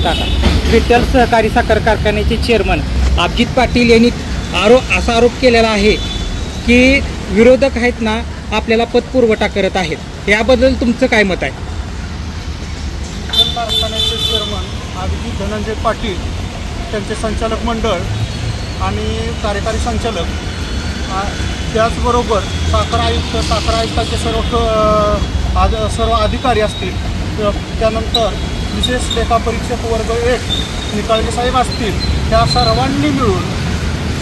असताना विठ्ठल सहकारी साखर कारखान्याचे चेअरमन अभिजित पाटील यांनी असा आरोप केलेला आहे की विरोधक आहेत ना आपल्याला पतपुरवठा करत आहेत। याबद्दल तुमचं काय मत आहे? साखर कारखान्याचे चेअरमन अभिजित धनंजय पाटील, त्यांचे संचालक मंडळ आणि कार्यकारी संचालक, त्याचबरोबर साखर आयुक्ताचे सर्व अधिकारी असतील, त्यानंतर विशेष लेखापरीक्षक वर्ग 1 निकाळजे साहेब असतील, त्या सर्वांनी मिळून,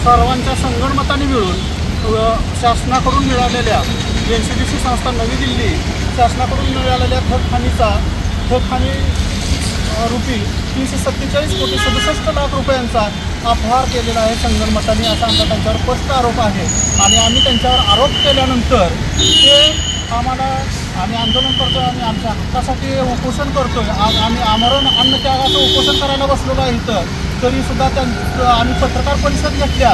सर्वांच्या संगणमताने मिळून शासनाकडून मिळालेल्या NCDC संस्था नवी दिल्ली शासनाकडून मिळालेल्या थकखानी रुपी 347,67 लाख रुपयांचा अपहार केलेला आहे संगणमताने, असा आमचा त्यांच्यावर स्पष्ट आरोप आहे। आणि आम्ही त्यांच्यावर आरोप केल्यानंतर आम्ही आंदोलन करतो आणि आमच्या हक्कासाठी उपोषण करतोय। आम्ही आमरण अन्नत्यागाचं उपोषण करायला बसलेलो आहे इथं, तरीसुद्धा आम्ही पत्रकार परिषद घेतल्या।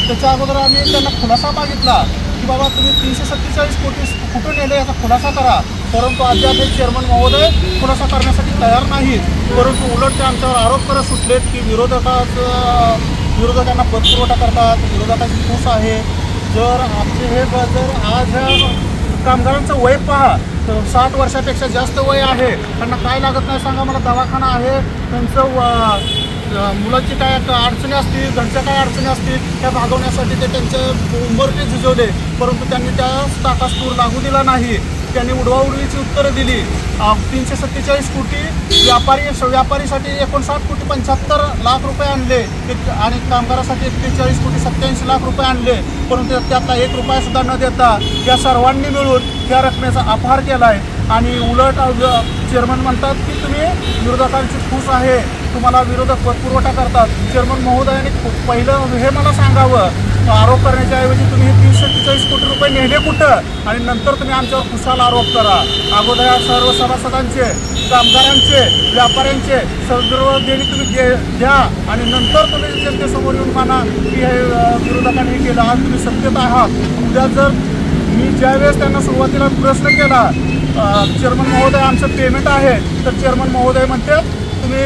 त्याच्या अगोदर आम्ही त्यांना खुलासा मागितला की बाबा तुम्ही 347 कोटी कुठून नेले याचा खुलासा करा, परंतु अद्याप हे चेअरमन महोदय खुलासा करण्यासाठी तयार नाहीत। परंतु उलट ते आमच्यावर आरोप करत सुटलेत की विरोधकांना पतपुरवठा करतात, विरोधकांची फूस आहे। जर आज कामगारांचं वय पहा, 60 वर्षापेक्षा जास्त वय आहे, त्यांना काय लागत नाही सांगा मला? दवाखाना आहे, त्यांचं मुलांची काय अडचणी असतील, घरच्या काय अडचणी असतील, त्या भागवण्यासाठी ते त्यांचे उंबरटे झिजवले, परंतु त्यांनी त्या टाका सूर लागू दिला नाही। त्यांनी उडवाउडवीची उत्तरं दिली। 347 कोटी व्यापारीसाठी 59,75 लाख रुपये आणले आणि कामगारासाठी 41 कोटी 87 लाख रुपये आणले, परंतु त्यातला 1 रुपयासुद्धा न देता या सर्वांनी मिळून त्या रकमेचा अपहार केला आहे। आणि उलट चेअरमन म्हणतात की तुम्ही विरोधकांची फूस आहे, तुम्हाला विरोधक पतपुरवठा करतात। चेअरमन महोदयाने पहिलं हे मला सांगावं, आरोप करण्याच्या ऐवजी तुम्ही 347 कोटी रुपये नेले कुठं आणि नंतर तुम्ही आमच्यावर खुशाल आरोप करा। अगोदर या सर्व सभासदांचे, कामगारांचे, व्यापाऱ्यांचे सर्व देणी तुम्ही द्या आणि नंतर तुम्ही जनतेसमोर येऊन माना की हे विरोधकांनी केलं। आज तुम्ही सत्तेत आहात। उद्या जर मी ज्यावेळेस त्यांना सुरुवातीला प्रश्न केला चेअरमन महोदय आमचं पेमेंट आहे, तर चेअरमन महोदय म्हणते तुम्ही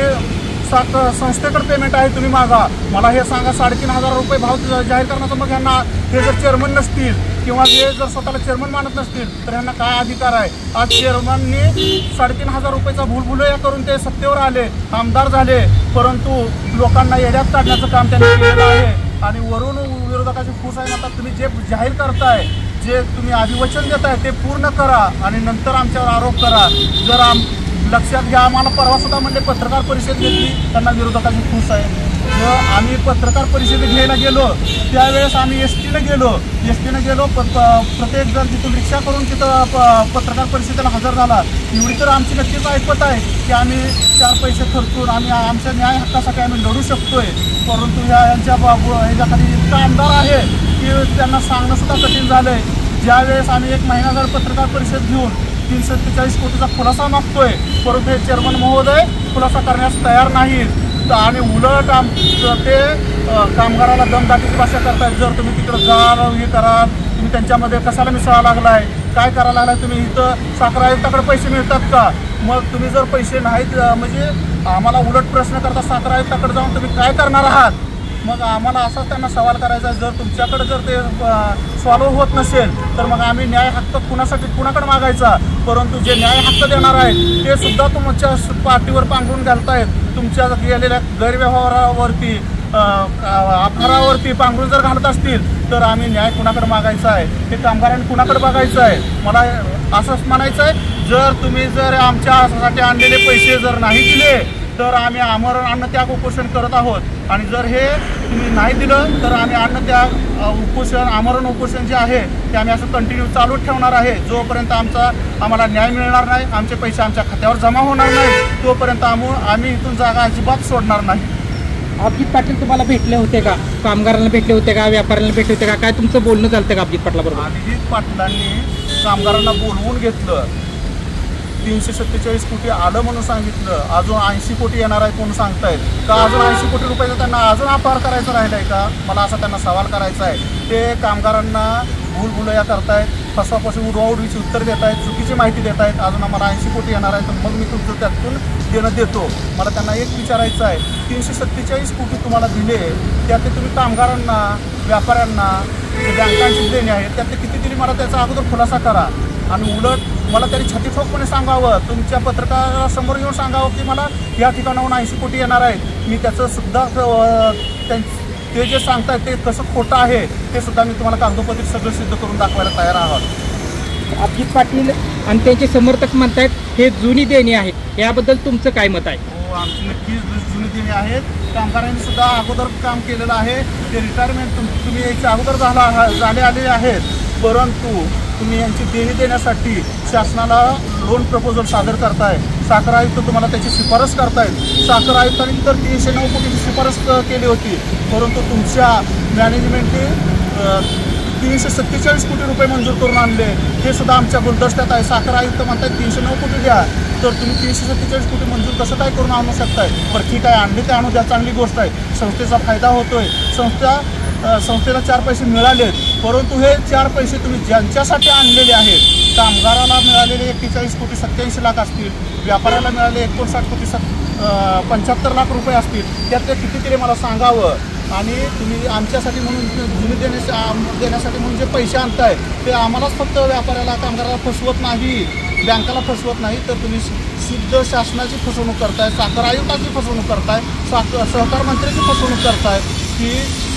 संस्थेकडे पेमेंट आहे, तुम्ही मागा। मला हे सांगा 3,500 रुपये भाव जाहीर करण्याचं मग ह्यांना, हे जर चेअरमन नसतील किंवा हे जर स्वतःला चेअरमन मानत नसतील तर ह्यांना काय अधिकार आहे? आज चेअरमननी 3,500 रुपयाचा भूलभुलैया करून ते सत्तेवर आले, आमदार झाले, परंतु लोकांना येड्यात काढण्याचं काम त्यांनी केलेलं आहे। आणि वरून विरोधकाची फूस आहे। आता तुम्ही जे जाहीर करताय, जे तुम्ही अभिवचन देताय ते पूर्ण करा आणि नंतर आमच्यावर आरोप करा। जर लक्षात घ्या, आम्हाला परवासुद्धा म्हणजे पत्रकार परिषद घेतली, त्यांना विरोधकाची फूस आहे। आम्ही पत्रकार परिषद घ्यायला गेलो त्यावेळेस आम्ही एस टीनं गेलो, प्रत्येक जण तिथून रिक्षा करून तिथं पत्रकार परिषदेला हजर झाला। एवढी तर आमची नक्कीच ऐपत आहे की आम्ही 4 पैसे खर्चून आम्ही आमच्या न्याय हक्कासाठी आम्ही लढू शकतोय, परंतु ह्याच्याखाली इतका आमदार आहे की त्यांना सांगणंसुद्धा कठीण झालं आहे। ज्यावेळेस आम्ही 1 महिनाभर पत्रकार परिषद घेऊन 347 कोटीचा खुलासा मागतोय, परंतु हे चेअरमन महोदय खुलासा करण्यास तयार नाहीत आणि उलट ते कामगाराला दमदाटीची भाषा करतायत। जर तुम्ही तिकडं जाल, हे करा, तुम्ही त्यांच्यामध्ये कशाला मिसळा लागलाय, काय करायला लागलाय तुम्ही? इथं साखर आयुक्ताकडे पैसे मिळतात का? मग तुम्ही जर पैसे नाहीत म्हणजे आम्हाला उलट प्रश्न करता साखर आयुक्ताकडे जाऊन तुम्ही काय करणार आहात? मग आम्हाला असाच त्यांना सवाल करायचा, जर तुमच्याकडे जर ते सॉल्व्ह होत नसेल तर मग आम्ही न्याय हक्क कुणाकडे मागायचा? परंतु जे न्याय हक्क देणार आहेत ते सुद्धा तुमच्या पाठीवर पांघरून घालतायत। तुमच्या गेलेल्या गैरव्यवहारावरती, अपहारावरती पांघरून जर घालत असतील तर आम्ही न्याय कुणाकडे मागायचा आहे? ते कामगारांनी कुणाकडे बघायचं आहे? मला असंच म्हणायचं आहे, जर आमच्यासाठी आणलेले पैसे जर नाही दिले तर आम्ही आमरण अन्नत्याग उपोषण करत आहोत आणि जर हे तुम्ही नाही दिलं तर आम्ही अन्नत्याग उपोषण, आमरण उपोषण जे आहे ते आम्ही असं कंटिन्यू चालू ठेवणार आहे। जोपर्यंत आम्हाला न्याय मिळणार नाही, आमचे पैसे आमच्या खात्यावर जमा होणार नाही, तोपर्यंत आम्ही इथून जागा अजिबात सोडणार नाही। अभिजित पाटील तुम्हाला भेटले होते का? कामगारांना भेटले होते का? व्यापाऱ्यांना भेटले होते का? काय तुमचं बोलणं चालतं का अभिजित पाटलाबरोबर? अभिजित पाटलांनी कामगारांना बोलवून घेतलं, 347 कोटी आलं म्हणून सांगितलं, अजून 80 कोटी येणार आहे म्हणून सांगतायत का? अजून 80 कोटी रुपयाचा त्यांना अजून अपहार करायचा राहिला आहे का? मला असा त्यांना सवाल करायचा आहे। ते कामगारांना भूलभुलैया करतायत, फसवापासून उडवाउडवीची उत्तर देत आहेत, चुकीची माहिती देत आहेत. अजून आम्हाला 80 कोटी येणार आहे, तर मग मी तुमचं त्यातून देणं देतो. मला त्यांना एक विचारायचं आहे, 347 कोटी तुम्हाला दिले, त्यातले तुम्ही कामगारांना, व्यापाऱ्यांना, जे बँकांची देणे आहेत त्यातले किती दिली, मला त्याचा अगोदर खुलासा करा. आणि उलट मला त्यांनी छातीठोकपणे सांगावं, तुमच्या पत्रकारासमोर येऊन सांगावं की मला या ठिकाणाहून 80 कोटी येणार आहेत. मी त्याचं सुद्धा ते जे सांगतायत ते कसं खोटं आहे ते सुद्धा मी तुम्हाला कागदोपत्री सगळं सिद्ध करून दाखवायला तयार आहोत. अभिजित पाटील आणि त्यांचे समर्थक म्हणतायत हे जुनी देणी आहेत, याबद्दल तुमचं काय मत आहे? हो, आमची नक्कीच जुनी देणी आहेत. कामगारांनी सुद्धा अगोदर काम केलेलं आहे. ते रिटायरमेंट तुम्ही याच्या अगोदर झाले आलेले आहेत, परंतु तुम्ही यांची देणी देण्यासाठी शासनाला लोन प्रपोजल सादर करताय. साखर आयुक्त तुम्हाला त्याची शिफारस करतायत. साखर आयुक्तांनी तर 309 कोटीची शिफारस केली होती, परंतु तुमच्या मॅनेजमेंटने 347 कोटी रुपये मंजूर करून आणले. हे सुद्धा आमच्या गुलदस्त्यात आहे. साखर आयुक्त म्हणतात 309 कोटी द्या, तर तुम्ही 347 कोटी मंजूर कसं काय करून आणू शकताय? बरं ठीक आहे, आणली ते आणू द्या, चांगली गोष्ट आहे, संस्थेचा फायदा होतोय, संस्थेला 4 पैसे मिळालेत. परंतु हे 4 पैसे तुम्ही ज्यांच्यासाठी आणलेले आहेत, कामगाराला मिळालेले 41 कोटी 87 लाख असतील, व्यापाऱ्याला मिळाले 59 कोटी 75 लाख रुपये असतील, त्यातले कितीतरी मला सांगावं. आणि तुम्ही आमच्यासाठी म्हणून जुनी देण्यासाठी म्हणून जे पैसे आणताय ते आम्हालाच फक्त व्यापाऱ्याला, कामगाराला फसवत नाही, बँकाला फसवत नाही, तर तुम्ही शुद्ध शासनाची फसवणूक करताय, साखर आयुक्ताची फसवणूक करताय, सहकार मंत्र्याची फसवणूक करताय की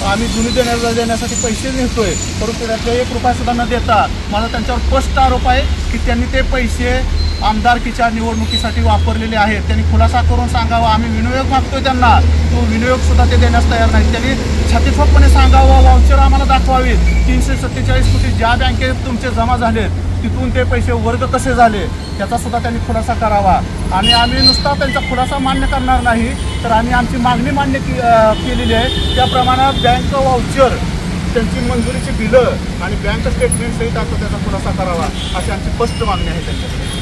आम्ही जुनी देण्यासाठी पैसे नेतोय, परंतु त्यातले 1 रुपयासुद्धा न देता. माझा त्यांच्यावर स्पष्ट आरोप आहे की त्यांनी ते पैसे आमदारकीच्या निवडणुकीसाठी वापरलेले आहेत. त्यांनी खुलासा करून सांगावा. आम्ही विनियोग मागतोय त्यांना, तो विनियोगसुद्धा ते देण्यास तयार नाही. त्यांनी छातीठोकपणे सांगावं, वाउचर आम्हाला दाखवावीत. 347 कोटी ज्या बँकेत तुमचे जमा झालेत तिथून ते पैसे वर्ग कसे झाले त्याचा सुद्धा त्यांनी खुलासा करावा. आणि आम्ही नुसता त्यांचा खुलासा मान्य करणार नाही, तर आम्ही आमची मागणी मान्य केलेली आहे. त्याप्रमाणे बँक वाउचर, त्यांची मंजुरीची बिलं आणि बँक स्टेटमेंट सहित आता त्याचा खुलासा करावा, अशी आमची स्पष्ट मागणी आहे त्यांच्याकडे.